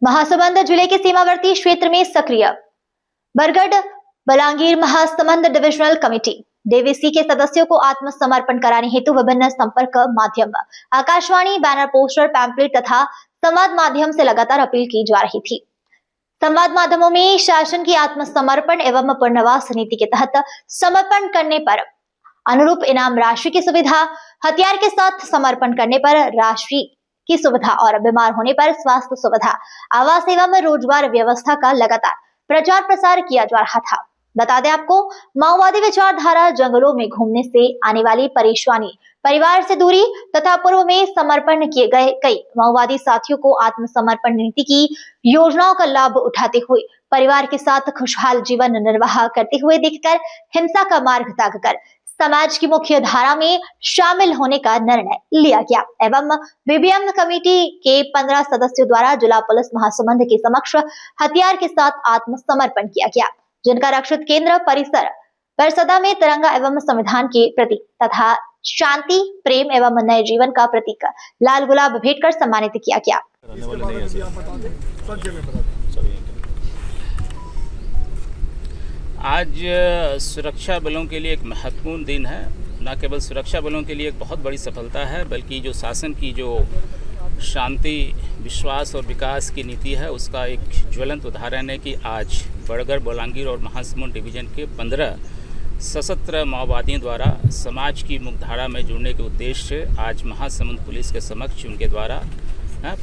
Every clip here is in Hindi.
महासमुंद जिले के सीमावर्ती क्षेत्र में सक्रिय Bargarh Balangir Mahasamund divisional committee DVC के सदस्यों को आत्मसमर्पण कराने हेतु विभिन्न संपर्क माध्यम, आकाशवाणी, बैनर, पोस्टर, पैम्पलेट तथा संवाद माध्यम से लगातार अपील की जा रही थी। संवाद माध्यमों में शासन की आत्मसमर्पण एवं पुनर्वास नीति के तहत समर्पण करने पर अनुरूप इनाम राशि की सुविधा, हथियार के साथ समर्पण करने पर राशि की सुविधा और बीमार होने पर स्वास्थ्य सुविधा, आवास एवं रोजगार व्यवस्था का लगातार प्रचार प्रसार किया जा रहा था। बता दें आपको, माओवादी विचारधारा, जंगलों में घूमने से आने वाली परेशानी, परिवार से दूरी तथा पूर्व में समर्पण किए गए कई माओवादी साथियों को आत्मसमर्पण नीति की योजनाओं का लाभ उठाते हुए परिवार के साथ खुशहाल जीवन निर्वाह करते हुए देखकर हिंसा का मार्ग त्यागकर समाज की मुख्य धारा में शामिल होने का निर्णय लिया गया एवं बीबीएम कमेटी के 15 सदस्यों द्वारा जिला पुलिस महासमुंद के समक्ष हथियार के साथ आत्मसमर्पण किया गया, जिनका रक्षित केंद्र परिसर पर सदा में तिरंगा एवं संविधान के प्रतीक तथा शांति, प्रेम एवं नए जीवन का प्रतीक लाल गुलाब भेंट कर सम्मानित किया गया। आज सुरक्षा बलों के लिए एक महत्वपूर्ण दिन है। न केवल सुरक्षा बलों के लिए एक बहुत बड़ी सफलता है, बल्कि जो शासन की जो शांति, विश्वास और विकास की नीति है, उसका एक ज्वलंत उदाहरण है कि आज बरगढ़, बलांगीर और महासमुंद डिवीजन के 15 सशस्त्र माओवादियों द्वारा समाज की मुख्यधारा में जुड़ने के उद्देश्य से आज महासमुंद पुलिस के समक्ष उनके द्वारा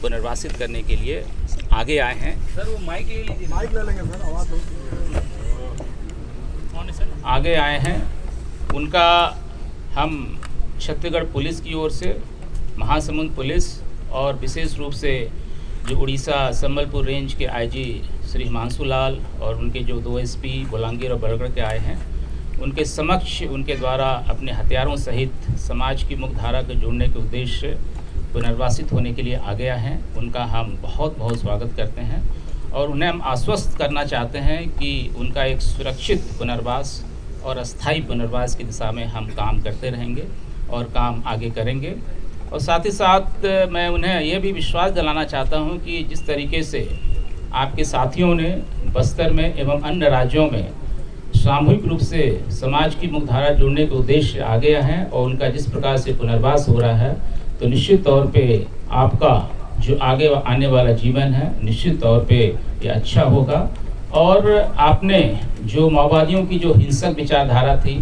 पुनर्वासित करने के लिए आगे आए हैं। सर वो माइक ले लीजिए, माइक ले लेंगे सर, आवाज़ आगे आए हैं। उनका हम छत्तीसगढ़ पुलिस की ओर से, महासमुंद पुलिस और विशेष रूप से जो उड़ीसा संबलपुर रेंज के आईजी श्री हिमांशु लाल और उनके जो 2 एसपी बलांगीर और बरगढ़ के आए हैं, उनके समक्ष उनके द्वारा अपने हथियारों सहित समाज की मुख्यधारा को जोड़ने के उद्देश्य से पुनर्वासित होने के लिए आगे आए हैं। उनका हम बहुत बहुत स्वागत करते हैं और उन्हें हम आश्वस्त करना चाहते हैं कि उनका एक सुरक्षित पुनर्वास और अस्थायी पुनर्वास की दिशा में हम काम करते रहेंगे और काम आगे करेंगे। और साथ ही साथ मैं उन्हें यह भी विश्वास दिलाना चाहता हूं कि जिस तरीके से आपके साथियों ने बस्तर में एवं अन्य राज्यों में सामूहिक रूप से समाज की मुख्यधारा जोड़ने के उद्देश्य से आगे हैं और उनका जिस प्रकार से पुनर्वास हो रहा है, तो निश्चित तौर पे आपका जो आगे आने वाला जीवन है निश्चित तौर पे ये अच्छा होगा। और आपने जो माओवादियों की जो हिंसक विचारधारा थी,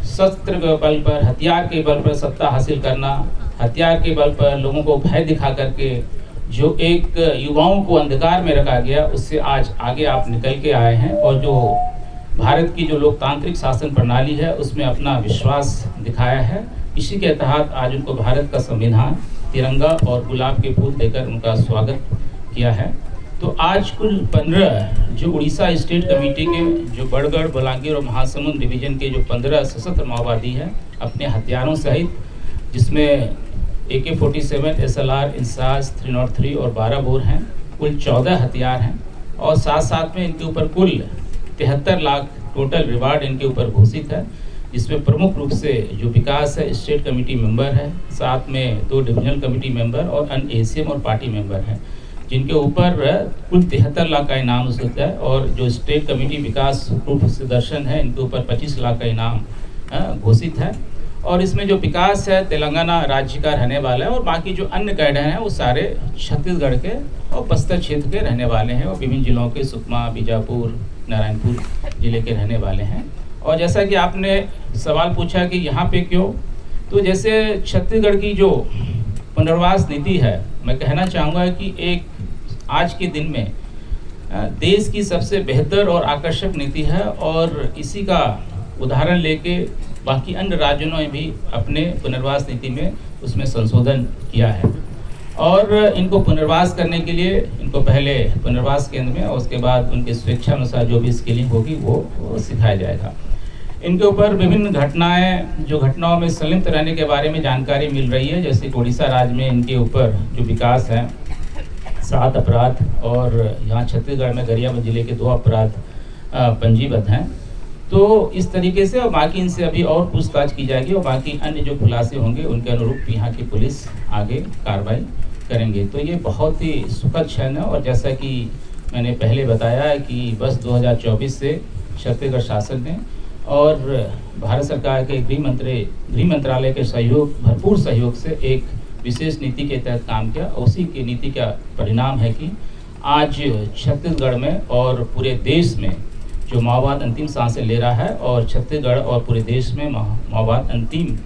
शस्त्र के बल पर, हथियार के बल पर सत्ता हासिल करना, हथियार के बल पर लोगों को भय दिखा करके जो एक युवाओं को अंधकार में रखा गया, उससे आज आगे आप निकल के आए हैं और जो भारत की जो लोकतांत्रिक शासन प्रणाली है उसमें अपना विश्वास दिखाया है। इसी के तहत आज उनको भारत का संविधान, तिरंगा और गुलाब के फूल देकर उनका स्वागत किया है। तो आज कुल 15 जो उड़ीसा स्टेट कमेटी के जो बरगढ़, बलांगीर और महासमुंद डिवीजन के जो 15 सशस्त्र माओवादी हैं, अपने हथियारों सहित, जिसमें AK-47, SLR, इंसास 303 और 12 बोर हैं, कुल 14 हथियार हैं और साथ साथ में इनके ऊपर कुल 73 लाख टोटल रिवार्ड इनके ऊपर घोषित है, जिसमें प्रमुख रूप से जो विकास है स्टेट कमेटी मेंबर है, साथ में 2 डिविजनल कमेटी मेंबर और अन्य ACM और पार्टी मेंबर हैं, जिनके ऊपर कुल 73 लाख का इनाम होता है। और जो स्टेट कमेटी विकास रूप से दर्शन है, इनके ऊपर 25 लाख का इनाम घोषित है। और इसमें जो विकास है तेलंगाना राज्य का रहने वाला है और बाकी जो अन्य कैडर हैं वो सारे छत्तीसगढ़ के और बस्तर क्षेत्र के रहने वाले हैं और विभिन्न जिलों के सुकमा, बीजापुर, नारायणपुर जिले के रहने वाले हैं। और जैसा कि आपने सवाल पूछा कि यहाँ पे क्यों, तो जैसे छत्तीसगढ़ की जो पुनर्वास नीति है, मैं कहना चाहूँगा कि एक आज के दिन में देश की सबसे बेहतर और आकर्षक नीति है और इसी का उदाहरण लेके बाकी अन्य राज्यों ने भी अपने पुनर्वास नीति में उसमें संशोधन किया है। और इनको पुनर्वास करने के लिए इनको पहले पुनर्वास केंद्र में और उसके बाद उनकी स्वेच्छा अनुसार जो भी स्किलिंग होगी वो सिखाया जाएगा। इनके ऊपर विभिन्न घटनाएं, जो घटनाओं में संलिप्त रहने के बारे में जानकारी मिल रही है, जैसे उड़ीसा राज्य में इनके ऊपर जो विकास है 7 अपराध और यहाँ छत्तीसगढ़ में गरियाबंद जिले के 2 अपराध पंजीबद्ध हैं। तो इस तरीके से और बाकी इनसे अभी और पूछताछ की जाएगी और बाकी अन्य जो खुलासे होंगे उनके अनुरूप यहाँ की पुलिस आगे कार्रवाई करेंगे। तो ये बहुत ही सुखद क्षण है। और जैसा कि मैंने पहले बताया कि बस 2024 से छत्तीसगढ़ शासन ने और भारत सरकार के गृह मंत्रालय के भरपूर सहयोग से एक विशेष नीति के तहत काम किया। उसी की नीति का परिणाम है कि आज छत्तीसगढ़ में और पूरे देश में जो माओवाद अंतिम सांसें ले रहा है और छत्तीसगढ़ और पूरे देश में माओवाद अंतिम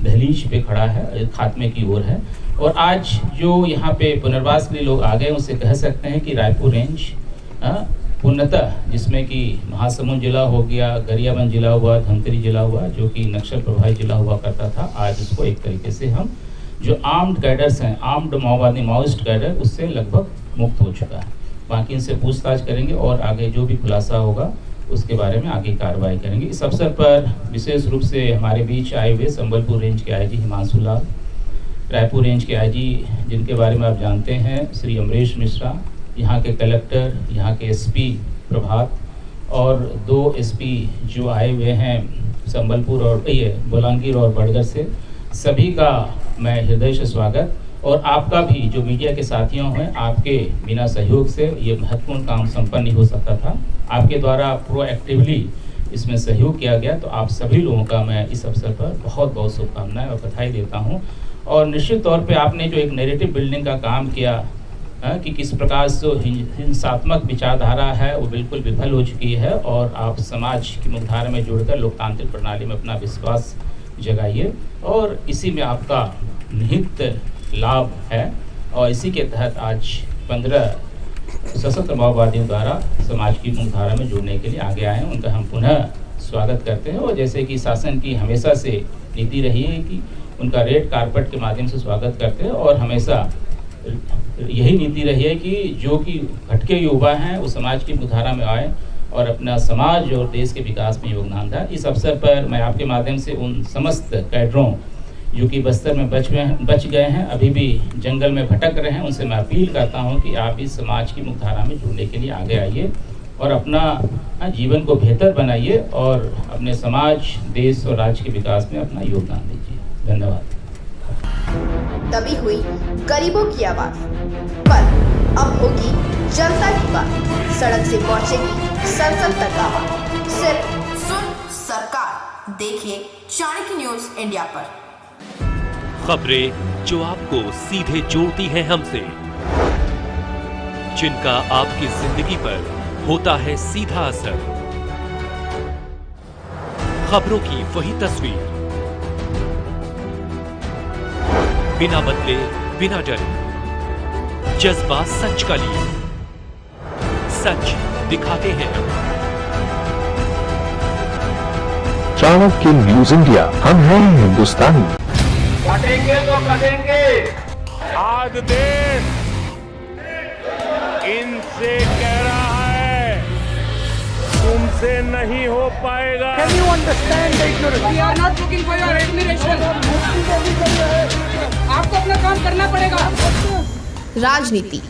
दहलीज पे खड़ा है, खात्मे की ओर है। और आज जो यहाँ पे पुनर्वास के लिए लोग आ गए, उनसे कह सकते हैं कि रायपुर रेंज पूर्णतः, जिसमें कि महासमुंद जिला हो गया, गरियाबंद जिला हुआ, धमतरी जिला हुआ, जो कि नक्सल प्रभावित जिला हुआ करता था, आज उसको एक तरीके से हम जो आर्म्ड कैडर्स हैं, आर्म्ड माओइस्ट कैडर, उससे लगभग मुक्त हो चुका है। बाकी इनसे पूछताछ करेंगे और आगे जो भी खुलासा होगा उसके बारे में आगे कार्रवाई करेंगे। इस अवसर पर विशेष रूप से हमारे बीच आए हुए संबलपुर रेंज के आईजी हिमांशु लाल, रायपुर रेंज के आईजी जिनके बारे में आप जानते हैं श्री अमरीश मिश्रा, यहाँ के कलेक्टर, यहाँ के एसपी प्रभात और 2 एसपी जो आए हुए हैं संबलपुर और बलांगीर और बड़गर से, सभी का मैं हृदय से स्वागत। और आपका भी जो मीडिया के साथियों हैं, आपके बिना सहयोग से ये महत्वपूर्ण काम संपन्न नहीं हो सकता था। आपके द्वारा प्रोएक्टिवली इसमें सहयोग किया गया, तो आप सभी लोगों का मैं इस अवसर पर बहुत बहुत शुभकामनाएं और बधाई देता हूं। और निश्चित तौर पे आपने जो एक नैरेटिव बिल्डिंग का काम किया कि किस प्रकार से हिंसात्मक विचारधारा है वो बिल्कुल विफल हो चुकी है और आप समाज की मुख्यधारा में जुड़कर लोकतांत्रिक प्रणाली में अपना विश्वास जगाइए और इसी में आपका निहित लाभ है। और इसी के तहत आज 15 सशस्त्र माओवादियों द्वारा समाज की मुख्यधारा में जुड़ने के लिए आगे आए हैं, उनका हम पुनः स्वागत करते हैं। और जैसे कि शासन की हमेशा से नीति रही है कि उनका रेड कारपेट के माध्यम से स्वागत करते हैं और हमेशा यही नीति रही है कि जो कि भटके युवा हैं वो समाज की मुख्यधारा में आए और अपना समाज और देश के विकास में योगदान दें। इस अवसर पर मैं आपके माध्यम से उन समस्त कैडरों जो कि बस्तर में बच गए हैं, अभी भी जंगल में भटक रहे हैं, उनसे मैं अपील करता हूं कि आप इस समाज की मुख्यधारा में जुड़ने के लिए आगे आइए और अपना जीवन को बेहतर बनाइए और अपने समाज, देश और राज्य के विकास में अपना योगदान दीजिए। धन्यवाद। दबी हुई गरीबों की आवाज पर अब होगी जनता की बात। सड़क से पहुंचेगी संसद तक आवाज। सिर्फ सुन सरकार, देखिए चाणक्य न्यूज इंडिया पर। खबरें जो आपको सीधे जोड़ती हैं हमसे, जिनका आपकी जिंदगी पर होता है सीधा असर। खबरों की वही तस्वीर, बिना बदले, बिना डरे, जज्बा सच का लिए, सच दिखाते हैं। चाणक्य न्यूज इंडिया, हम हैं हिंदुस्तानी। कटेंगे तो कटेंगे। आज देश इनसे कह रहा है तुमसे नहीं हो पाएगा। Can you understand the ignorance? We are not looking for your admiration. आपको अपना काम करना पड़ेगा। राजनीति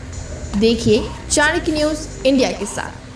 देखिए चाणक्य न्यूज इंडिया के साथ।